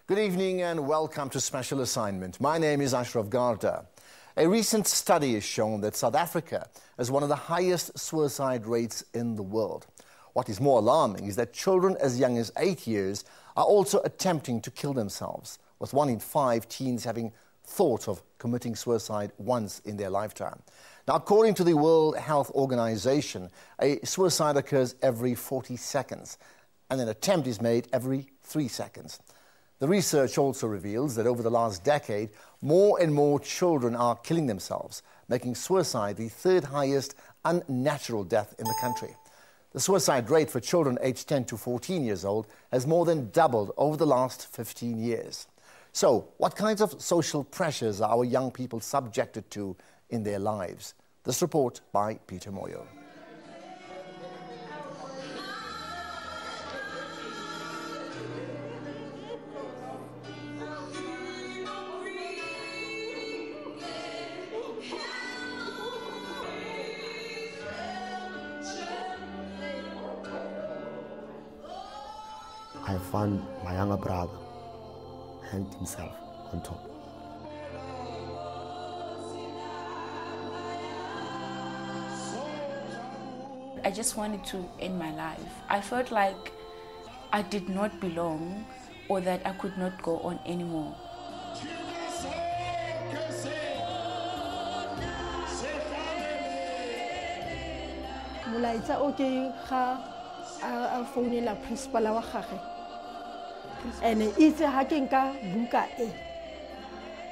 Good evening and welcome to Special Assignment. My name is Ashraf Garda. A recent study has shown that South Africa has one of the highest suicide rates in the world. What is more alarming is that children as young as 8 years are also attempting to kill themselves, with 1 in 5 teens having thought of committing suicide once in their lifetime. Now, according to the World Health Organization, a suicide occurs every 40 seconds, and an attempt is made every 3 seconds. The research also reveals that over the last decade, more and more children are killing themselves, making suicide the 3rd highest unnatural death in the country. The suicide rate for children aged 10 to 14 years old has more than doubled over the last 15 years. So, what kinds of social pressures are our young people subjected to in their lives? This report by Peter Moyo. I found my younger brother hanged himself on top. I just wanted to end my life. I felt like I did not belong or that I could not go on anymore. a founela principal wa gagwe and itse ha ke nka buka e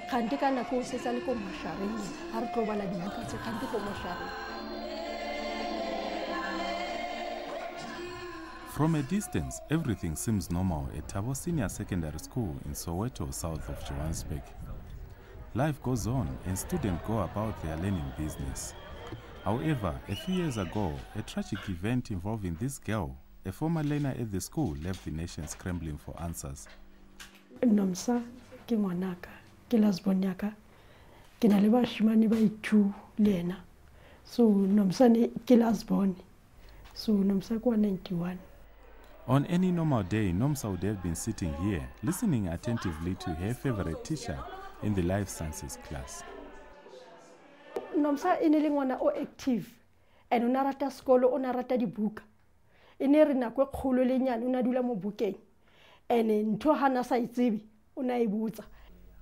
kgante ka nako se tsa le ko mashareng ha re tlo bala dibuka tse kgante ko mashareng. From a distance, everything seems normal at Thabo Senior Secondary School in Soweto, south of Johannesburg. Life goes on and students go about their learning business. However, a few years ago, a tragic event involving this girl, a former learner at the school, left the nation scrambling for answers. Nomsa ke ngwanaka ke lasbonyaka ke na le bashimane ba itu lena so nomsa ne ke lasbone so nomsa kwa 91. On any normal day, Nomsa would have been sitting here, listening attentively to her favorite teacher in the life sciences class. Nomsa ene le ngwana o active and o na rata sekolo o na rata dibuka ene re nako kgolo le nyane o na dula mo bukeng and ntho hana sa itsebi o na e butsa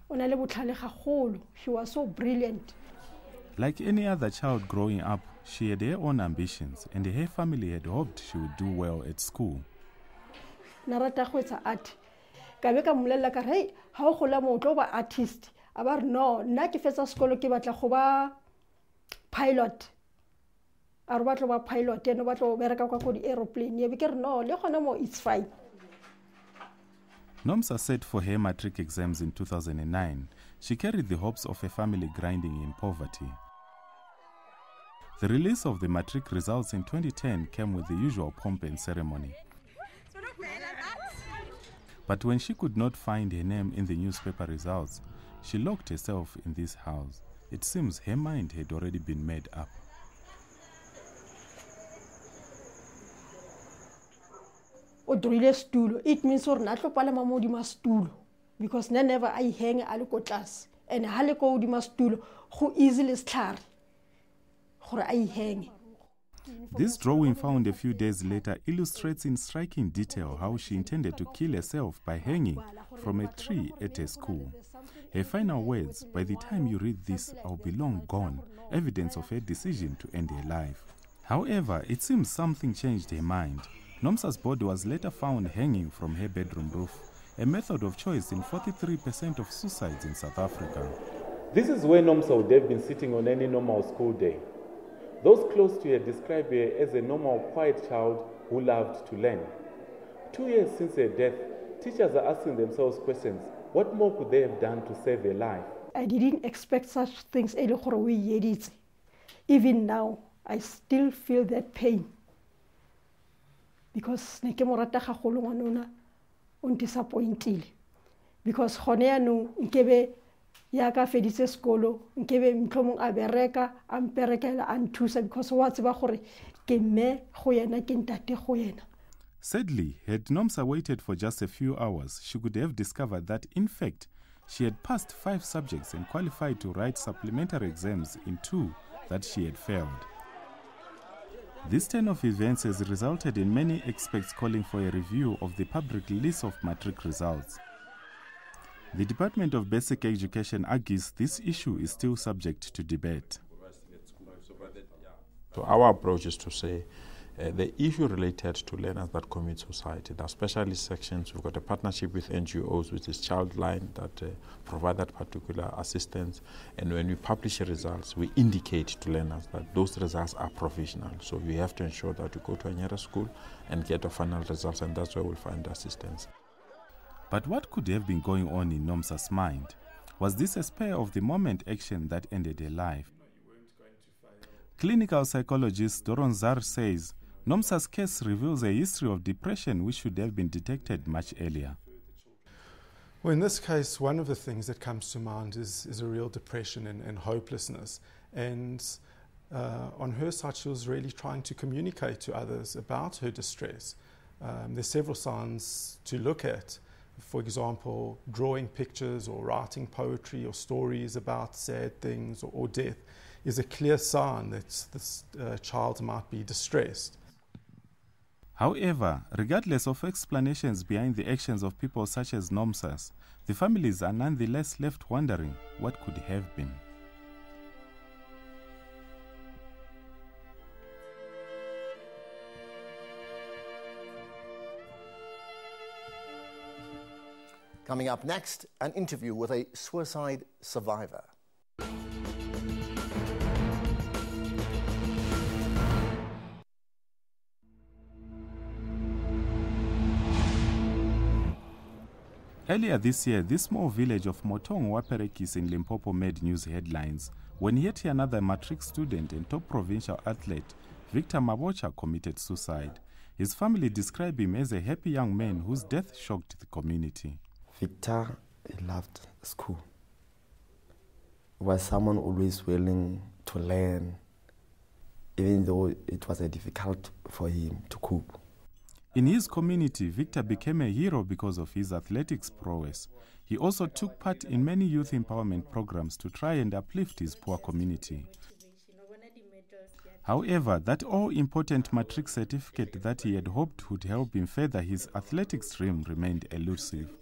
o na le botlhale gagolo. She was so brilliant. Like any other child growing up, she had her own ambitions and her family had hoped she would do well at school. Na rata go etsa art ka be ka mmolella ka re ha o gola mo tlo ba artist a ba re no nna ke fetsa sekolo ke batla go ba pilot. A re batla ba pilot ene batla go bereka kwa ko di aeroplane ye be ke re no le gona mo it's fine. Nomsa set for her matric exams in 2009. She carried the hopes of a family grinding in poverty. The release of the matric results in 2010 came with the usual pomp and ceremony. But when she could not find her name in the newspaper results, she locked herself in this house. It seems her mind had already been made up. It means or not palama mo di mastulo because never I hang a le ko class and ha le ko di mastulo go easily stlhare gore I hang. This drawing found a few days later illustrates in striking detail how she intended to kill herself by hanging from a tree at her school. Her final words, "By the time you read this, I'll be long gone," evidence of her decision to end her life. However, it seems something changed her mind. Nomsa's body was later found hanging from her bedroom roof, a method of choice in 43% of suicides in South Africa. This is where Nomsa would have been sitting on any normal school day. Those close to her describe her as a normal, quiet child who loved to learn. 2 years since her death, teachers are asking themselves questions. What more could they have done to save her life? I didn't expect such things. Even now, I still feel that pain. Because ne ke morata gagolo ngwanona o disappointed. Because gone ya no nkebe ya ka feditse sekolo nkebe mtlhomong a bereka a mperekela a nthusa because wa tseba gore ke mme go yena ke ntate go yena. Sadly, had Nomsa waited for just a few hours, she could have discovered that, in fact, she had passed 5 subjects and qualified to write supplementary exams in 2 that she had failed. This turn of events has resulted in many experts calling for a review of the public release of matric results. The Department of Basic Education argues this issue is still subject to debate. So our approach is to say the issue related to learners that commit suicide, there are specialist sections. We've got a partnership with NGOs, which is Childline, that provide that particular assistance. And when we publish results, we indicate to learners that those results are provisional. So you have to ensure that you go to a nearest school and get the final results, and that's where we'll find assistance. But what could have been going on in Nomsa's mind? Was this a spur-of-the-moment action that ended her life? Clinical psychologist Doron Zar says Nomsa's case reveals a history of depression which should have been detected much earlier. Well, in this case, one of the things that comes to mind is a real depression and hopelessness. And on her side, she was really trying to communicate to others about her distress. There's several signs to look at. For example, drawing pictures or writing poetry or stories about sad things or death is a clear sign that this child might be distressed. However, regardless of explanations behind the actions of people such as Nomsa's, the families are nonetheless left wondering what could have been. Coming up next, an interview with a suicide survivor. Earlier this year, this small village of Motong Waperekis in Limpopo made news headlines when yet another matric student and top provincial athlete, Victor Mabocha, committed suicide. His family described him as a happy young man whose death shocked the community. Victor, he loved school. He was someone always willing to learn, even though it was difficult for him to cope. In his community, Victor became a hero because of his athletics prowess. He also took part in many youth empowerment programs to try and uplift his poor community. However, that all-important matric certificate that he had hoped would help him further his athletics dream remained elusive.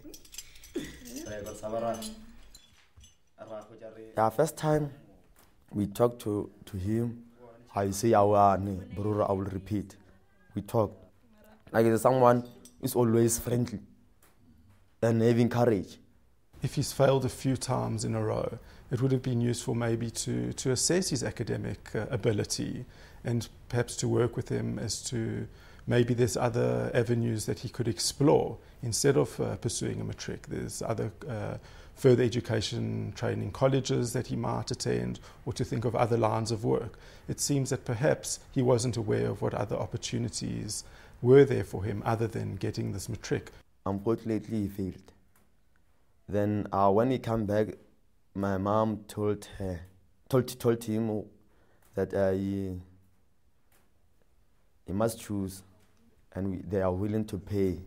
First time we talked to him, I say, I will repeat. We talked. Like someone is always friendly and having courage. If he's failed a few times in a row, it would have been useful maybe to assess his academic ability and perhaps to work with him as to maybe there's other avenues that he could explore instead of pursuing a matric. There's other further education training colleges that he might attend, or to think of other lines of work. It seems that perhaps he wasn't aware of what other opportunities were there for him other than getting this matric. Unfortunately, he failed. Then when he came back, my mom told him that he must choose, and they are willing to pay.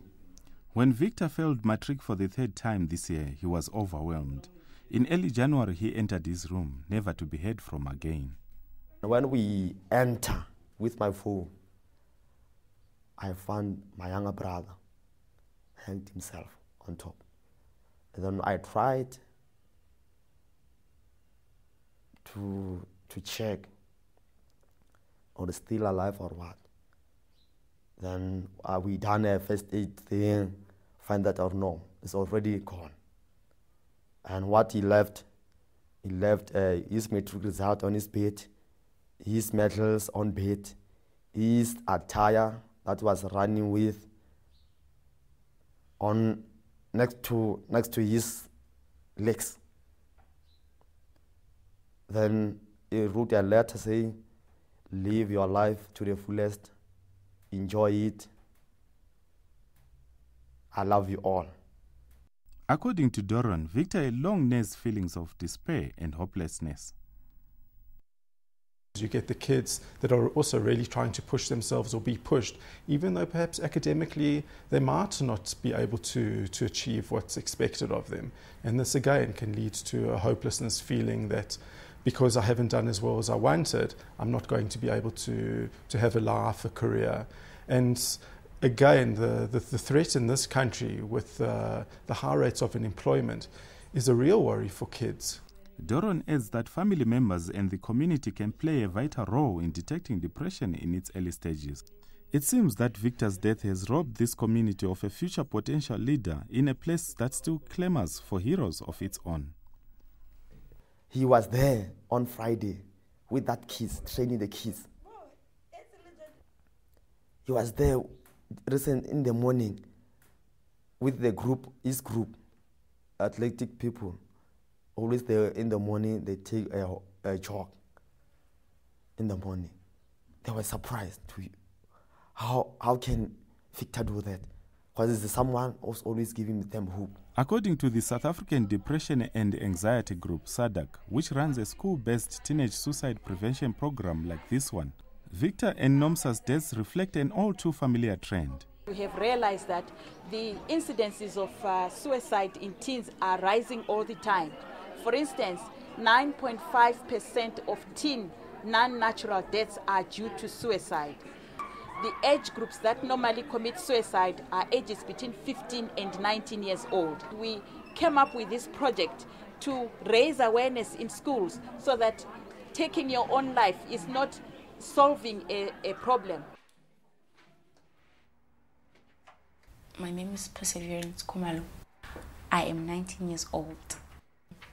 When Victor failed matric for the 3rd time this year, he was overwhelmed. In early January, he entered his room, never to be heard from again. When we enter with my phone, I found my younger brother hanged himself on top. And then I tried to check or is still alive or what. Then we done a first aid thing, find that or no, it's already gone. And what he left his matric result on his bed, his medals on bed, his attire that was running with on next to his legs. Then he wrote a letter saying, live your life to the fullest, enjoy it, I love you all. According to Doron, Victor had long nursed feelings of despair and hopelessness. You get the kids that are also really trying to push themselves or be pushed, even though perhaps academically they might not be able to achieve what's expected of them. And this again can lead to a hopelessness feeling that because I haven't done as well as I wanted, I'm not going to be able to have a life, a career. And again, the threat in this country with the high rates of unemployment is a real worry for kids. Doron adds that family members and the community can play a vital role in detecting depression in its early stages. It seems that Victor's death has robbed this community of a future potential leader in a place that still clamors for heroes of its own. He was there on Friday with that kids, training the kids. He was there in the morning with the group, his group, athletic people. Always there in the morning, they take a jog in the morning. They were surprised to how can Victor do that? Because there's someone who's always giving them hope. According to the South African Depression and Anxiety Group, SADC, which runs a school-based teenage suicide prevention program like this one, Victor and Nomsa's deaths reflect an all too familiar trend. We have realized that the incidences of suicide in teens are rising all the time. For instance, 9.5% of teen non-natural deaths are due to suicide. The age groups that normally commit suicide are ages between 15 and 19 years old. We came up with this project to raise awareness in schools so that taking your own life is not solving a problem. My name is Perseverance Kumalo. I am 19 years old.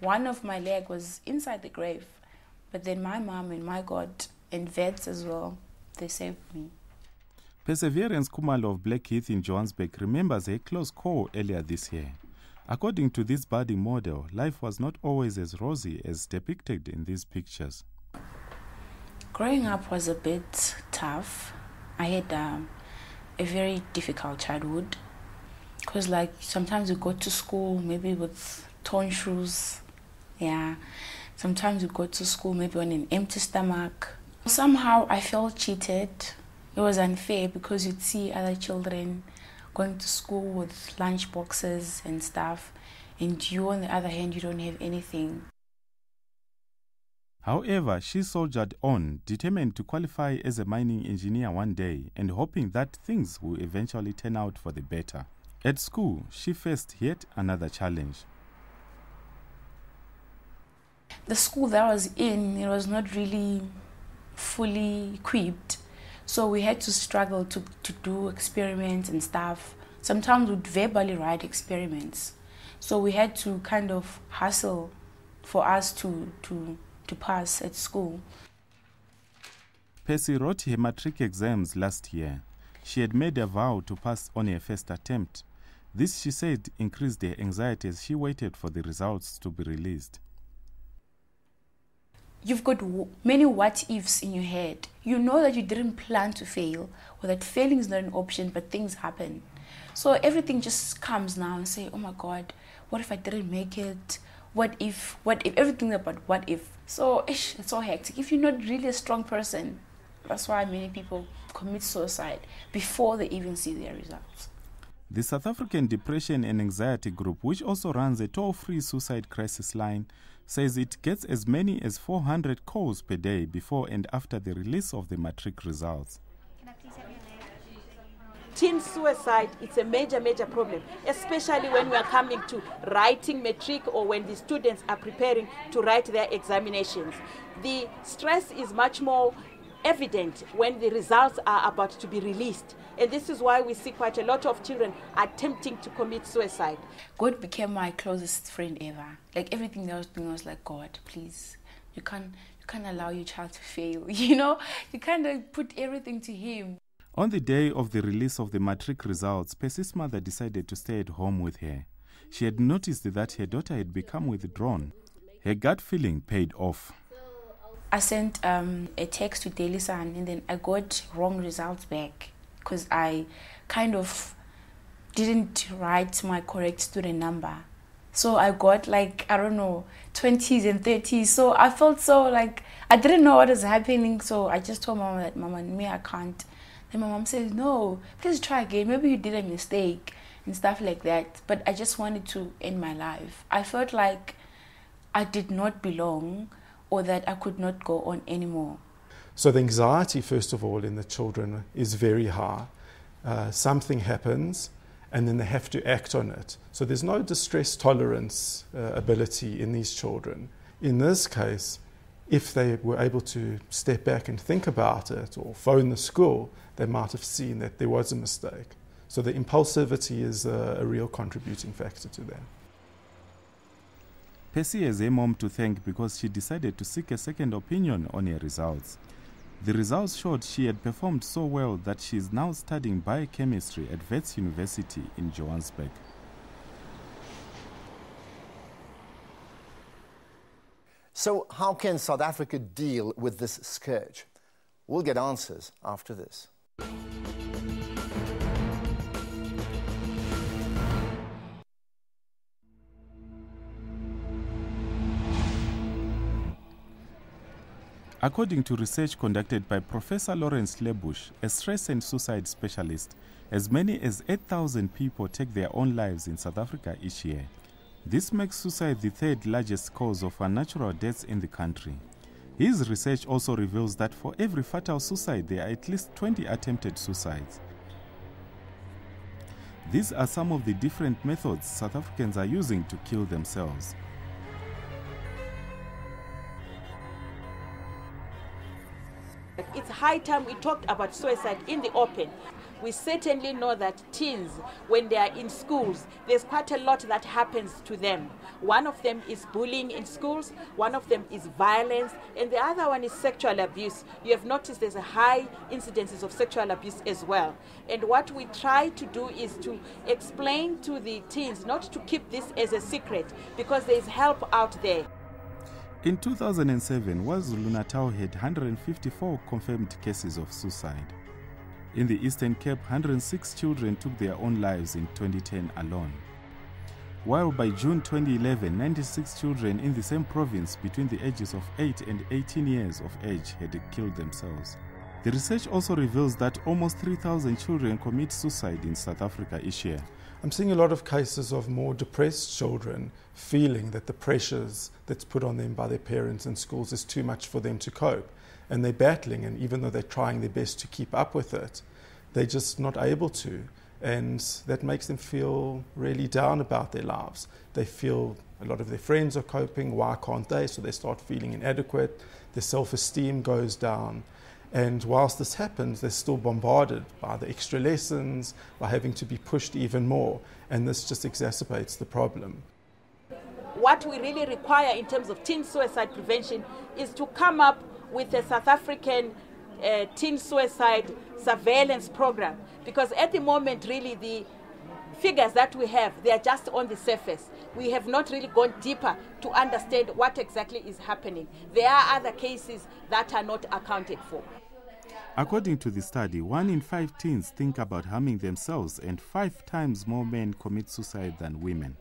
One of my leg was inside the grave, but then my mom and my God and vets as well, they saved me. Perseverance Kumalo of Blackheath in Johannesburg remembers a close call earlier this year. According to this budding model, life was not always as rosy as depicted in these pictures. Growing up was a bit tough. I had a very difficult childhood because sometimes you go to school maybe with torn shoes. Yeah, sometimes you go to school maybe on an empty stomach. Somehow I felt cheated. It was unfair because you'd see other children going to school with lunch boxes and stuff, and you, on the other hand, you don't have anything. However, she soldiered on, determined to qualify as a mining engineer one day and hoping that things will eventually turn out for the better. At school, she faced yet another challenge. The school that I was in, it was not really fully equipped. So we had to struggle to do experiments and stuff. Sometimes we'd verbally write experiments. So we had to kind of hustle for us to pass at school. Percy wrote her matric exams last year. She had made a vow to pass on her first attempt. This, she said, increased her anxiety as she waited for the results to be released. You've got many what-ifs in your head. You know that you didn't plan to fail, or that failing is not an option, but things happen. So everything just comes now and say, oh my God, what if I didn't make it? What if, everything about what if. So it's so hectic. If you're not really a strong person, that's why many people commit suicide before they even see their results. The South African Depression and Anxiety Group, which also runs a toll-free suicide crisis line, says it gets as many as 400 calls per day before and after the release of the matric results. Teen suicide, it's a major problem, especially when we are coming to writing matric or when the students are preparing to write their examinations. The stress is much more evident when the results are about to be released. And this is why we see quite a lot of children attempting to commit suicide. God became my closest friend ever. Like everything that I was doing, I was like, God, please, you can't allow your child to fail. You know, you kind of put everything to him. On the day of the release of the matric results, Percy's mother decided to stay at home with her. She had noticed that her daughter had become withdrawn. Her gut feeling paid off. I sent a text to Daily Sun, and then I got wrong results back because I kind of didn't write my correct student number. So I got like, I don't know, 20s and 30s. So I felt so like, I didn't know what was happening. So I just told Mama that, Mama, me, I can't. Then my mom says, no, please try again. Maybe you did a mistake and stuff like that. But I just wanted to end my life. I felt like I did not belong or that I could not go on anymore. So the anxiety, first of all, in the children is very high. Something happens and then they have to act on it. So there's no distress tolerance ability in these children. In this case, if they were able to step back and think about it or phone the school, they might have seen that there was a mistake. So the impulsivity is a real contributing factor to that. Percy has a mom to thank because she decided to seek a second opinion on her results. The results showed she had performed so well that she is now studying biochemistry at Wits University in Johannesburg. So how can South Africa deal with this scourge? We'll get answers after this. According to research conducted by Professor Lawrence Lebush, a stress and suicide specialist, as many as 8,000 people take their own lives in South Africa each year. This makes suicide the third largest cause of unnatural deaths in the country. His research also reveals that for every fatal suicide, there are at least 20 attempted suicides. These are some of the different methods South Africans are using to kill themselves. It's high time we talked about suicide in the open. We certainly know that teens, when they are in schools, there's quite a lot that happens to them. One of them is bullying in schools, one of them is violence, and the other one is sexual abuse. You have noticed there's a high incidences of sexual abuse as well. And what we try to do is to explain to the teens not to keep this as a secret, because there's help out there. In 2007, KwaZulu-Natal had 154 confirmed cases of suicide. In the Eastern Cape, 106 children took their own lives in 2010 alone. While by June 2011, 96 children in the same province between the ages of 8 and 18 years of age had killed themselves. The research also reveals that almost 3,000 children commit suicide in South Africa each year. I'm seeing a lot of cases of more depressed children feeling that the pressures that's put on them by their parents and schools is too much for them to cope. And they're battling, and even though they're trying their best to keep up with it, they're just not able to. And that makes them feel really down about their lives. They feel a lot of their friends are coping, why can't they? So they start feeling inadequate, their self-esteem goes down. And whilst this happens, they're still bombarded by the extra lessons, by having to be pushed even more. And this just exacerbates the problem. What we really require in terms of teen suicide prevention is to come up with a South African teen suicide surveillance program. Because at the moment, really, the figures that we have, they are just on the surface. We have not really gone deeper to understand what exactly is happening. There are other cases that are not accounted for. According to the study, 1 in 5 teens think about harming themselves, and 5 times more men commit suicide than women.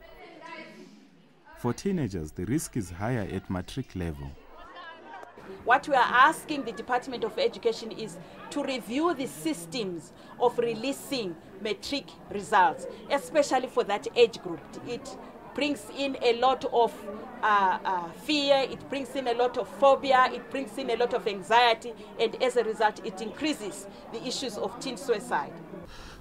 For teenagers, the risk is higher at matric level. What we are asking the Department of Education is to review the systems of releasing matric results, especially for that age group. It brings in a lot of fear, it brings in a lot of phobia, it brings in a lot of anxiety, and as a result, it increases the issues of teen suicide.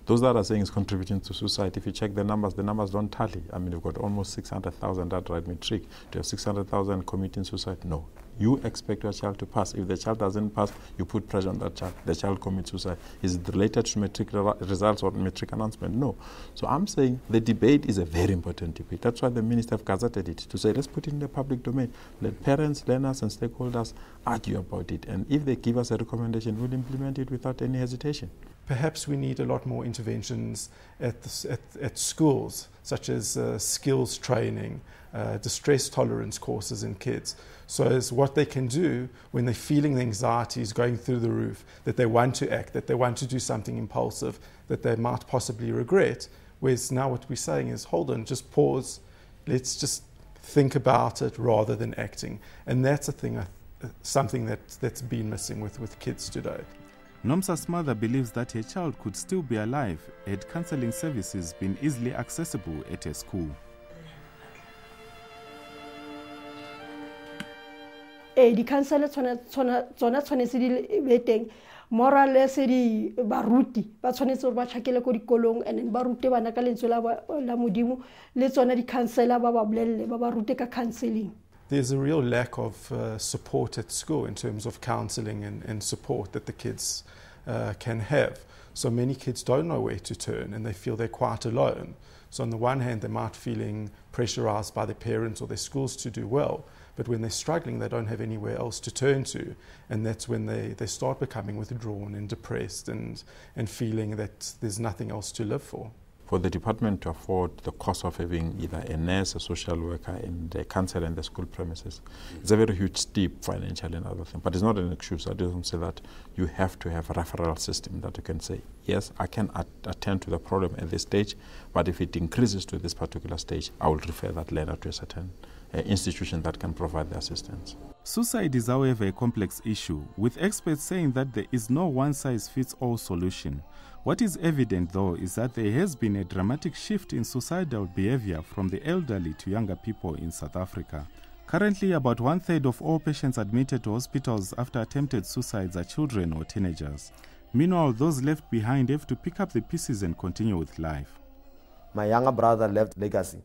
Those that are saying it's contributing to suicide, if you check the numbers don't tally. I mean, you've got almost 600,000 that write matric. To have 600,000 committing suicide, no. You expect your child to pass. If the child doesn't pass, you put pressure on that child. The child commits suicide. Is it related to matric results or matric announcement? No. So I'm saying the debate is a very important debate. That's why the minister have gazetted it, to say let's put it in the public domain. Let parents, learners and stakeholders argue about it. And if they give us a recommendation, we'll implement it without any hesitation. Perhaps we need a lot more interventions at schools, such as skills training, distress tolerance courses in kids. So as what they can do when they're feeling the anxiety is going through the roof, that they want to act, that they want to do something impulsive, that they might possibly regret. Whereas now what we're saying is, hold on, just pause, Let's just think about it rather than acting. And that's a thing, something that's been missing with kids today. Nomsa's mother believes that her child could still be alive had counseling services been easily accessible at her school. Di-counsellor tsona tshwanetse di be teng, more or less di baruti ba tshwanetse gore ba tšhakele ko dikolong and then ba rute bana ka lentswe la modimo le tsona di-counsellor ba ba bolelele ba ba rute ka counselling. There's a real lack of support at school in terms of counselling and support that the kids can have. So many kids don't know where to turn and they feel they're quite alone. So on the one hand, they might feeling pressurized by their parents or their schools to do well, but when they're struggling, they don't have anywhere else to turn to. And that's when they start becoming withdrawn and depressed and feeling that there's nothing else to live for. For the department to afford the cost of having either a nurse, a social worker, and a counsellor in the school premises, it's a very huge step financially and other things. But it's not an excuse. I don't say that you have to have a referral system that you can say, yes, I can attend to the problem at this stage, but if it increases to this particular stage, I will refer that learner to a certain institution that can provide the assistance. Suicide is, however, a complex issue, with experts saying that there is no one-size-fits-all solution. What is evident, though, is that there has been a dramatic shift in suicidal behavior from the elderly to younger people in South Africa. Currently, about 1/3 of all patients admitted to hospitals after attempted suicides are children or teenagers. Meanwhile, those left behind have to pick up the pieces and continue with life. My younger brother left legacy.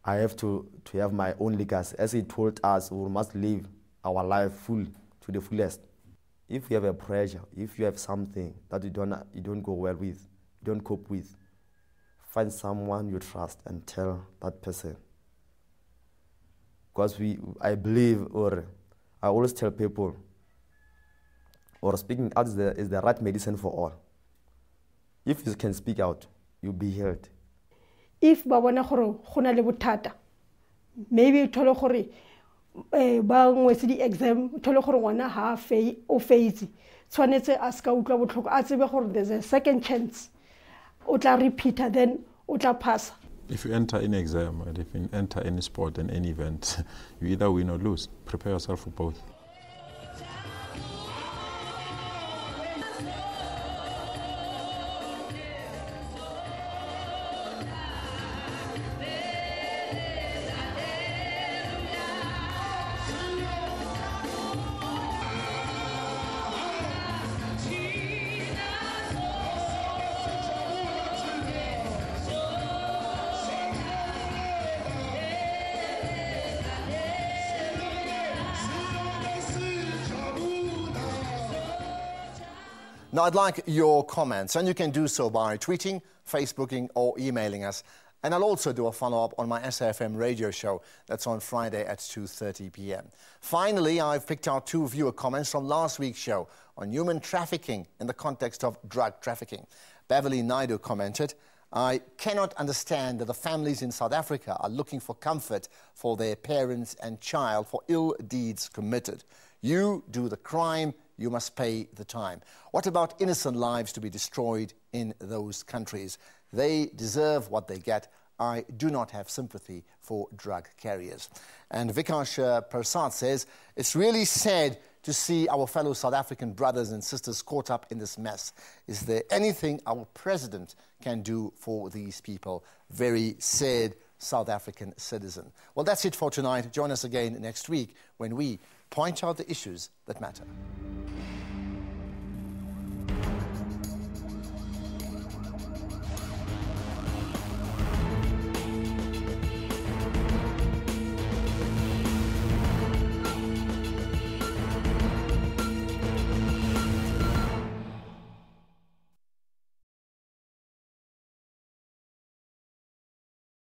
I have to have my own legacy. As he told us, we must live our life full to the fullest. If you have a pressure, if you have something that you don't go well with, you don't cope with, find someone you trust and tell that person. Because I believe, or I always tell people, or speaking out is the right medicine for all. If you can speak out, you'll be healed. If ba bona gore go na le bothata, maybe thole gore ba ngwetse di exam, thole gore ngwana ha o faitse, tshwanetse a ska utlwa botlhoko, a tsebe gore there's a second chance. O tla repeat, then o tla pass. If you enter any exam, and if you enter any sport and any event, you either win or lose. Prepare yourself for both. Now, I'd like your comments, and you can do so by tweeting, Facebooking, or emailing us. And I'll also do a follow-up on my SAFM radio show that's on Friday at 2:30 p.m. Finally, I've picked out 2 viewer comments from last week's show on human trafficking in the context of drug trafficking. Beverly Naidu commented, "I cannot understand that the families in South Africa are looking for comfort for their parents and child for ill deeds committed. You do the crime, you must pay the time. What about innocent lives to be destroyed in those countries? They deserve what they get. I do not have sympathy for drug carriers." And Vikash Persad says, "It's really sad to see our fellow South African brothers and sisters caught up in this mess. Is there anything our president can do for these people? Very sad South African citizen." Well, that's it for tonight. Join us again next week when we point out the issues that matter.